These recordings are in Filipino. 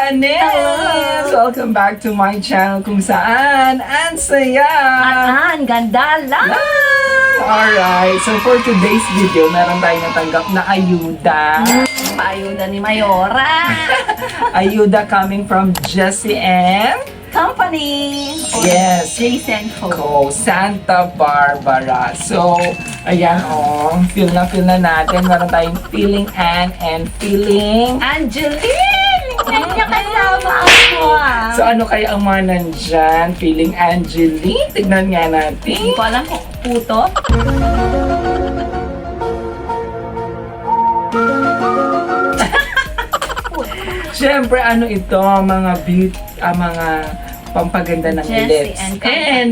ka-anes! Welcome back to my channel kung saan ang saya! At ganda lang! Alright, so for today's video, meron tayong natanggap na ayuda. Paayuda ni Mayora! Ayuda coming from Jessie and Company! Yes. Jason Co. Ko, Santa Barbara. So, ayan feel na natin. Meron tayong feeling Ann and feeling Angeline! Hindi niya kasama ako So ano kaya ang mga nandyan? Feeling Angeline? Tignan nga natin. Hindi ko alam kung puto. Siyempre, ano ito? Mga mga pampaganda ng Jessie lips. and Company. And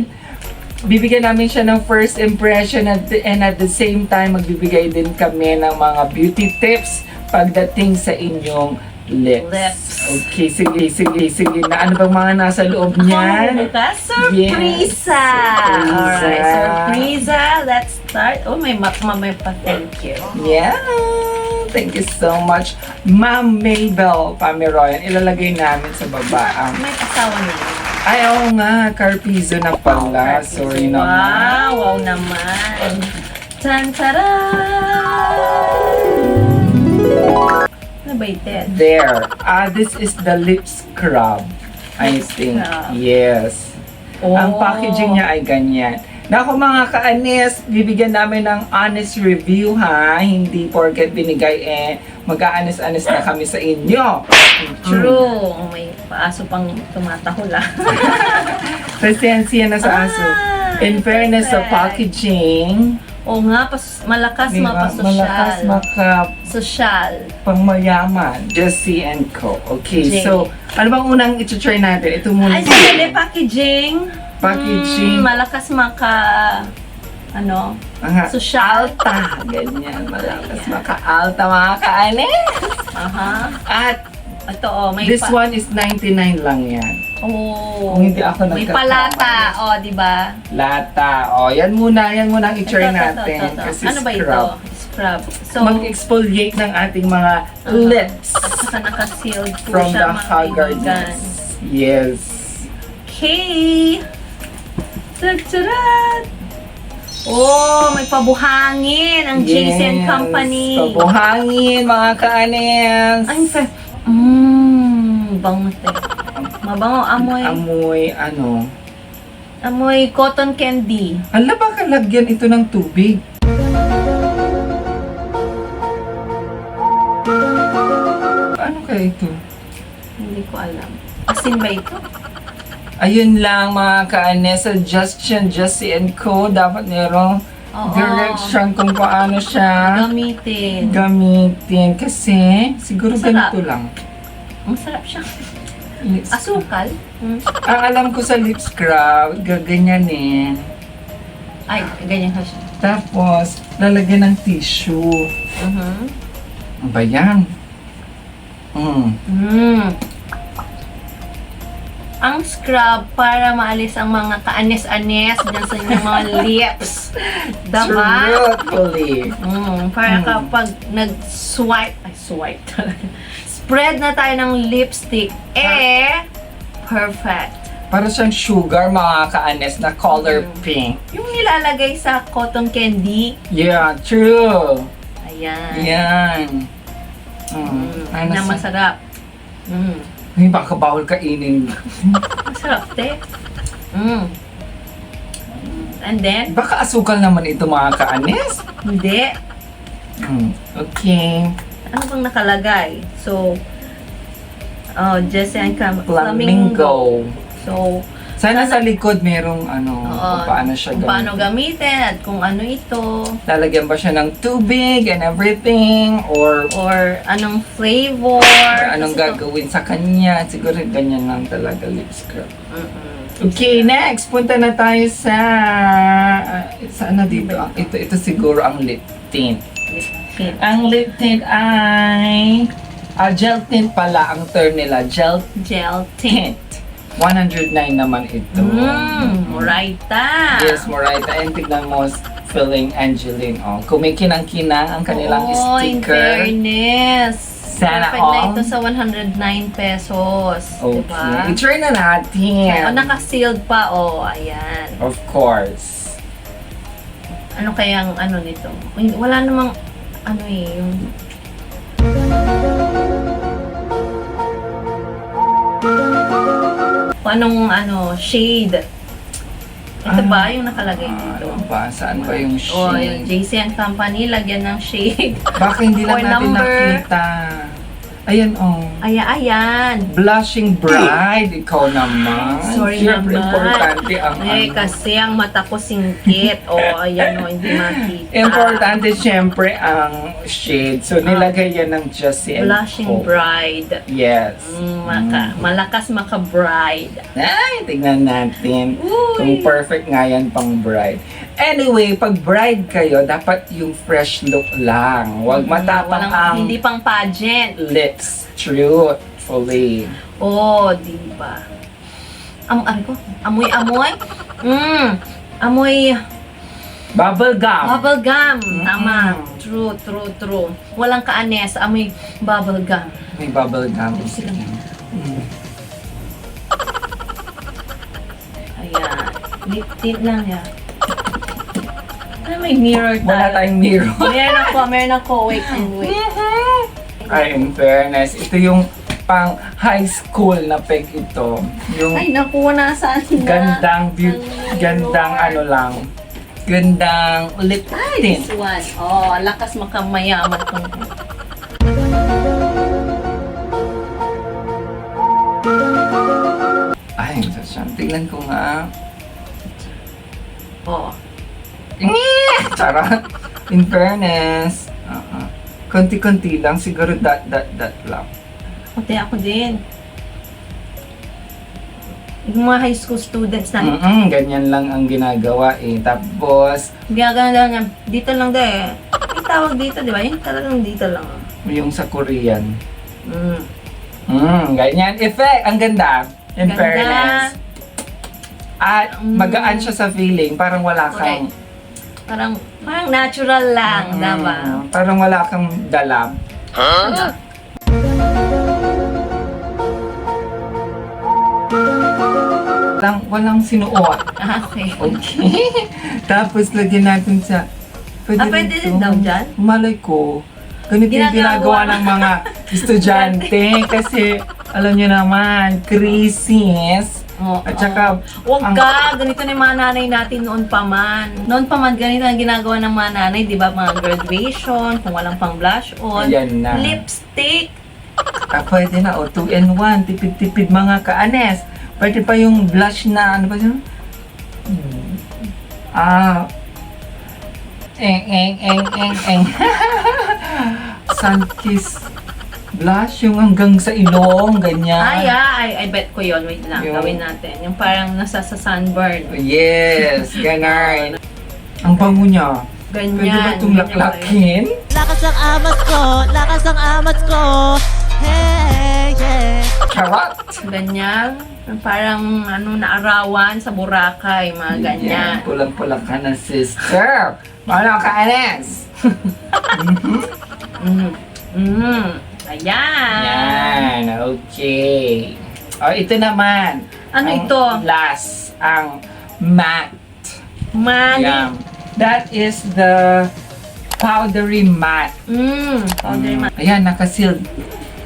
bibigyan namin siya ng first impression and at the same time, magbibigay din kami ng mga beauty tips pagdating sa inyong lips. Okay, sige na. Ano bang mga nasa loob niyan? Surpresa! Yes. Alright, surpresa. Let's start. Oh, may pa. Thank you. Yeah! Thank you so much, Ma'am Mabel Pamiroyan. Ilalagay namin sa baba ang... May asawa niya. Ay, oo nga. Carpizo na pala. Sorry naman. Wow, wow naman. Tan-taran! Ano ba ito? There. This is the lip scrub. I think. scrub. Yes. Ang packaging niya ay ganyan. Naku mga ka-anis, bibigyan namin ng honest review ha. Hindi porket binigay mag-aanis-anis na kami sa inyo. True. May paaso pang tumatahula. Presensya na sa aso. In fairness sa perfect. packaging, Oo nga, malakas diba, malakas mapasosyal. Sosyal. pangmayaman. Jessie and Co. Okay, J. so ano bang unang iti-try natin? Ito muna. Ay, sandali, packaging. Packaging. Malakas sosyal. Alta. Ganyan. Malakas maka-alta mga ka-anis. Aha. At Ito, may this one is 99 lang yan. Oh. Kung hindi ako May nagkakamali. palata. Oh, di ba? Lata. O, yan muna ang i-try natin. Ito. Kasi Ano ba ito? scrub. Scrub. So, Mag-exfoliate ng ating mga lips at saka naka-sealed po from siya, the mga Haggard. kaibigan. Yes. Okay. Tadtaran! Oh, may pabuhangin ang Jason Company. Pabuhangin, mga ka-anis. Ay, bango te. Mabango, amoy. Amoy, Amoy cotton candy. Hala, baka lagyan ito ng tubig. Ano kaya ito? Hindi ko alam. Asin ba ito? Ayun lang mga ka-anis, suggestion, Jessie and Co. Dapat merong Oo. direction kung paano siya gamitin. Kasi, siguro Masarap. ganito lang. Masarap siya. Lips. Asukal? Ang alam ko sa lip scrub, gaganyanin. Ay, ganyan ka siya. Tapos, lalagyan ng tissue. Ano ba yan? Ang scrub para maalis ang mga kaanes-anes dyan sa inyong mga lips. Diba? Truthfully. Para kapag swipe spread na tayo ng lipstick, perfect. Para siyang sugar, mga ka-anes, na color pink. Yung nilalagay sa cotton candy, Yeah, true. ayan. Yan. Na masarap. Ay, baka bawal kainin. Masarap, te. And then, Baka asukal naman ito, mga ka-anes. hindi. Okay. Ano bang nakalagay? So, Jessie and Flamingo. So, Sana sa likod merong kung paano siya kung paano gamitin at kung ano ito. Lalagyan ba siya ng tubig and everything? Or Anong flavor. anong Kasi gagawin sa kanya? Siguro ganyan lang talaga lip scrub. Mm-mm. Okay, next. Punta na tayo sa... saan na dito? Ito siguro ang lip tint. Okay. Ang lip tint ay... gel tint pala ang term nila. Gel Gel tint. tint. 109 naman ito. Moraita. Yes, Moraita. And tignan mo, feeling Angeline. Kumikinang-kinang ang kanilang Oo, in sticker. fairness. Sana Perfect na all. ito sa 109 pesos. Okay. Diba? I-try na natin. O, naka-sealed pa. O, ayan. Of course. Ano kayang ano nito? Uy, wala namang ano yung anong shade. Ito ba yung nakalagay dito? Ano ba? Saan ba yung O, yung shade? JC and Company, lagyan ng shade. Baka hindi lang Or natin number. nakita. Ayan, oh. Ayan. Blushing Bride. Ikaw naman. Sorry Siyempre, naman. importante ang Eh, ano. kasi ang mata ko singkit. O, ayan o, hindi makita. Importante siyempre ang shade. So, nilagay yan ng Jessie and Blushing Co. Bride. Yes. Malakas maka-bride. Ay, tignan natin. Uy. Kung perfect nga yan pang bride. Anyway, pag bride kayo, dapat yung fresh look lang. Huwag matapang ang Hindi pang pageant. lips. Truthfully. Oh, di ba? Ano ko? Amoy-amoy? Amoy Bubble gum. bubble gum. Tama. Mm. True. Walang kaanes, amoy bubble gum. May bubble gum. Sila. Mm. Ayan. Lip tint lang yan. May mirror tayo. Wala tayong mirror. Meron ako. Wait. Ay, in fairness, ito yung pang high school na peg ito. Yung Ay, naku, nasaan na? gandang ano lang. Gandang lip tint. This one. Oh, lakas makamayaman kung Ay, tignan ko nga. oh. Charot. In fairness. Konti-konti lang. Siguro that lang. Pati ako din. Yung mga high school students na, Ganyan lang ang ginagawa eh. Tapos, gagana niya, dito lang din. May tawag dito, di ba? Yung talagang dito lang. yung sa Korean. Mm. Ganyan. Effect. Ang ganda. In Ganda. fairness. At magaan siya sa feeling. Parang wala kang... Parang natural lang, diba? Parang wala kang dala. Walang sinuot. Okay. Okay. Tapos lagyan natin sa... Pwede rin din to. daw dyan? Malay ko. Ganito yung ginagawa ng mga estudyante. Kasi, alam nyo naman, crisis. At saka, Huwag ka, ganito na yung mga nanay natin noon pa man. Noon pa man, ganito ang ginagawa ng mga nanay, di ba? Mga graduation, kung walang pang blush on. Ayan na. Lipstick. Pwede na, 2-in-1, tipid-tipid mga kaanes. Pwede pa yung blush na, ano ba yun? Eng. Sunkiss blush, yung hanggang sa ilong, ganyan. I bet ko yon. Wait lang, Yung- gawin natin. Yung parang nasa sa sunburn. Yes, ganun. Ang bango niya. Ganyan. Pwede ba itong ganyan laklakin? Lakas ang amat ko, lakas ang amat ko. Hey, yeah. Charot! Ganyan. Parang naarawan sa Boracay, mga ganyan. Yan, pulang-pulang ka na, sister. Mga kaanes. Ayan. Yan, okay. Ito naman. Ano ang ito? Last, ang matte. Mani. Yan. That is the powdery matte. Powder matte. Ayan, nakasealed.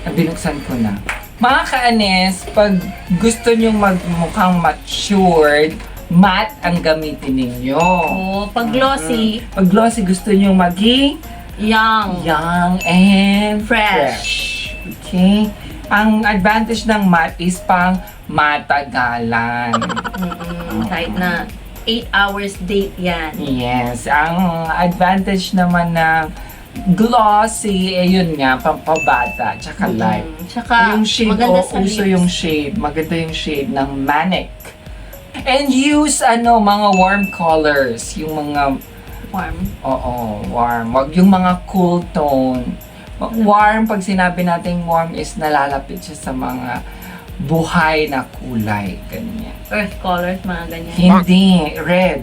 Binuksan ko na. Mga kaanes, pag gusto nyong magmukhang matured, matte ang gamitin ninyo. Oh, pag glossy, Pag glossy, gusto nyong maging young and Fresh. Okay? Ang advantage ng matte is pang matagalan. Kahit na 8 hours date yan. Yes. Ang advantage naman ng glossy, yun nga, pampabata, tsaka light. Tsaka, Yung shade, maganda sa uso lips. yung shade. Maganda yung shade ng Manic. And use, mga warm colors. Yung mga, Warm. warm. Wag yung mga cool tone. Warm, pag sinabi natin warm is nalalapit siya sa mga buhay na kulay. Ganyan. Earth colors, mga ganyan. Hindi, red.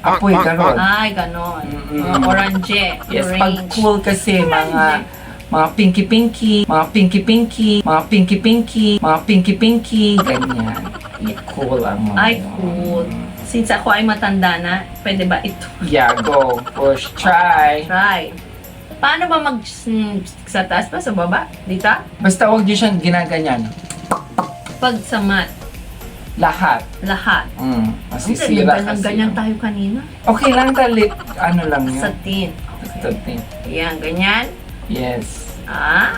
Apoy, ganon. Ay, ganon. Mm-mm. Orange. Yes, pag Orange. cool kasi mga pinky-pinky, mga pinky-pinky, mga pinky-pinky, mga pinky-pinky, ganyan. Cool ang mga Ay, yun. cool. Since ako ay matanda na, pwede ba ito? Yeah, go. Push, try. Try. Paano ba sa taas pa, sa baba? Dito? Basta huwag niyo siyang ginaganyan. Pag sa mat, Lahat. lahat. Mm, Ang masisira kasi. ganyan tayo kanina. Okay lang talit. Ano lang yun? Sa tin. Basta tin. Ayan, ganyan. Yes. Ah.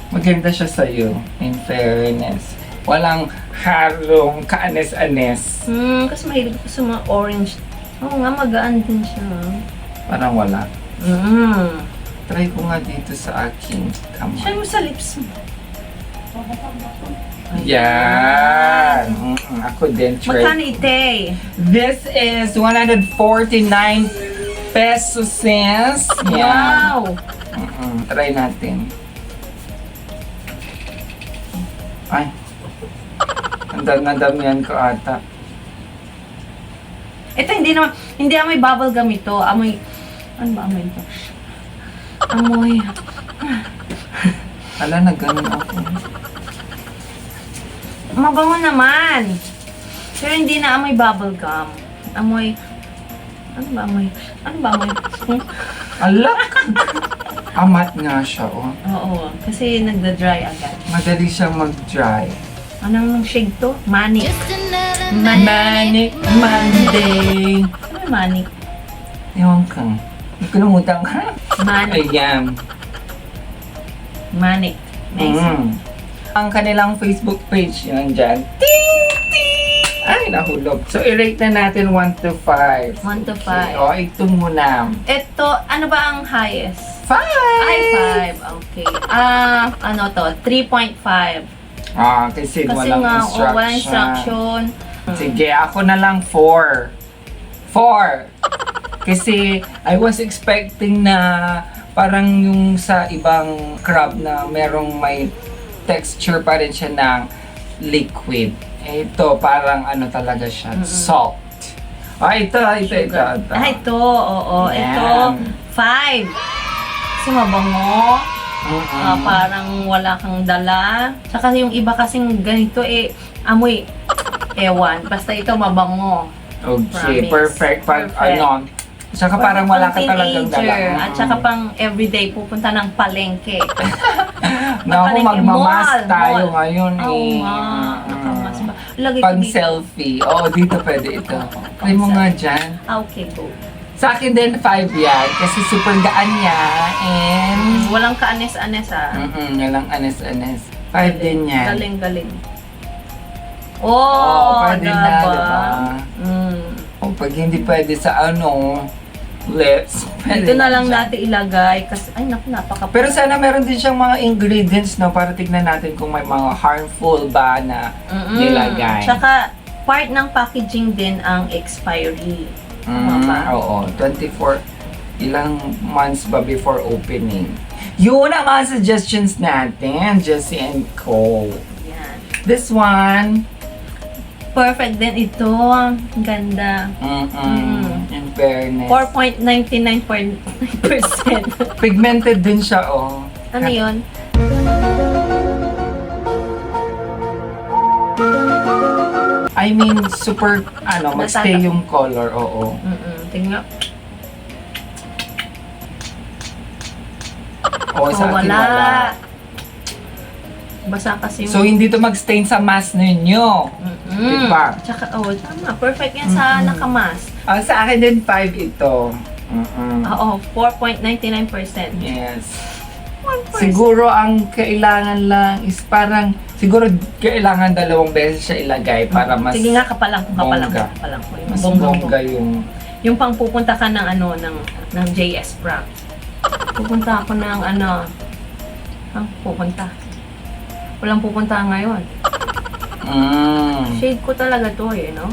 Maganda siya sa'yo. In fairness. Walang halong kaanes-anes. Kasi mahilig ko sa mga orange. Oo nga, magaan din siya. Parang wala. Mm. Try ko nga dito sa aking kamay. Siya mo sa lips mo. Yan. Ako din, try. Magkano ite? This is 149 pesos. Yan. Wow! Try natin. Ay. Nadamihan ko ata. Ito hindi amoy bubble gum ito. Amoy, ano ba amoy ito? Amoy, Ala, na ganun ako. mabango naman. Pero hindi na amoy bubble gum. Amoy, ano ba amoy? Ano ba amoy? Ala! Amat nga siya, oh. Oo, kasi nagda-dry agad. Madali siyang mag-dry. Anong shade to? Manic. Manic Monday. Ano yung manic? Ewan ka. Hindi ko namutang ka. Manic. Ayan. Manic. Nice. Ang kanilang Facebook page yun dyan. Ting! Ting! Ay, nahulog. So, i-rate na natin 1 to 5. 1 to 5. Okay. O, ito muna. Ito, ano ba ang highest? 5! Ay, 5. Okay. Ano to? 3.5. Kasi Kasi walang nga, instruction. walang instruction. Sige, ako na lang 4. 4! Kasi I was expecting na parang yung sa ibang crab na merong may texture pa rin siya ng liquid. Ito, parang ano talaga siya, salt. Ito. Ito, oo. Yan. Ito, 5. Kasi mabango. Parang wala kang dala. Tsaka yung iba kasing ganito amoy. Ewan. Basta ito mabango. Okay, Promise. perfect. Perfect. Saka parang wala ka Pang talagang teenager, dala. At saka pang everyday pupunta ng palengke. Naku, palengke, magmamas mall, tayo mall. ngayon Oo nga. Nakamas ba? Lagay ko Pag dito. selfie. Oo, dito pwede ito. Try mo nga dyan. Okay, go. Sa akin din 5 yan. Kasi super gaan niya. And Walang kaanes-anes walang anes-anes. 5 din yan. Galing. Oo, pwede na, diba? Mm. O, pag hindi pwede sa lips, pwede Dito na lang dyan. natin ilagay kasi, ay naku, napaka. Pero sana meron din siyang mga ingredients, no? Para tignan natin kung may mga harmful ba na nilagay. Tsaka, part ng packaging din ang expiry. Tama ba? Oo, 24, ilang months ba before opening. Yun ang mga suggestions natin, Jessie and Cole. Yan. This one, Perfect din ito. Ang ganda. in fairness. 4.99%. Pigmented din siya, oh. Ano yun? I mean, super, magstay yung color, oo. Tingnan. Oo, sa akin wala. Basa kasi yung... So, hindi to mag-stain sa mask ninyo. Diba? Tsaka, tama. Perfect yan sa nakamas. Sa akin din 5 ito. Oo, 4.99%. Yes. Siguro ang kailangan lang is parang, siguro kailangan 2 beses siya ilagay para mas Sige nga, kapalang ko. bongga. Yung Mas bonggang bongga yung... Yung pang pupunta ka ng ng JS Prank. Pupunta ako ng pupunta. Walang pupunta ngayon. Shade ko talaga to no?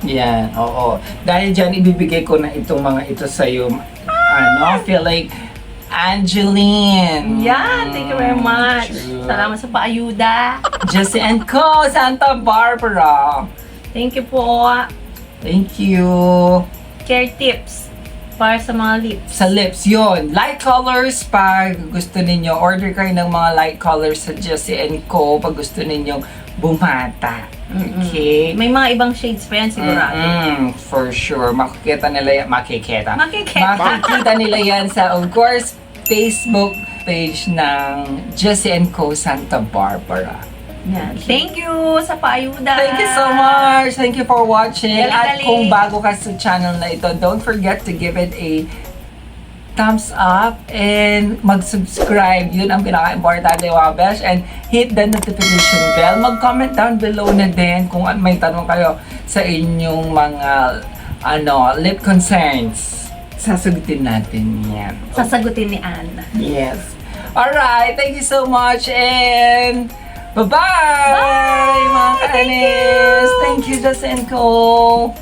Yan, oo. Dahil dyan, ibibigay ko na itong mga ito sa'yo. Feel like Angeline. Yan, thank you very much. True. Salamat sa paayuda. Jessie and Co. Santa Barbara. Thank you po. Thank you. Care tips para sa mga lips. Sa lips, yon. Light colors pag gusto ninyo. Order kayo ng mga light colors sa Jessie & Co. pag gusto ninyong bumata. Okay? May mga ibang shades pa yan sigurado. For sure. Makikita nila yan. Makikita nila yan sa, of course, Facebook page ng Jessie & Co. Santa Barbara. Yan. Thank you sa paayuda. Thank you so much. Thank you for watching. At Dali-dali. kung bago ka sa channel na ito, don't forget to give it a thumbs up and mag-subscribe. Yun ang pinaka-importante, Wabesh. And hit the notification bell. Mag-comment down below na din kung may tanong kayo sa inyong mga lip concerns. Sasagutin natin yan. Sasagutin ni Anne. Yes. Alright, thank you so much and bye-bye! Bye! Mga Thank kaanis! Thank you, Jessie & Co.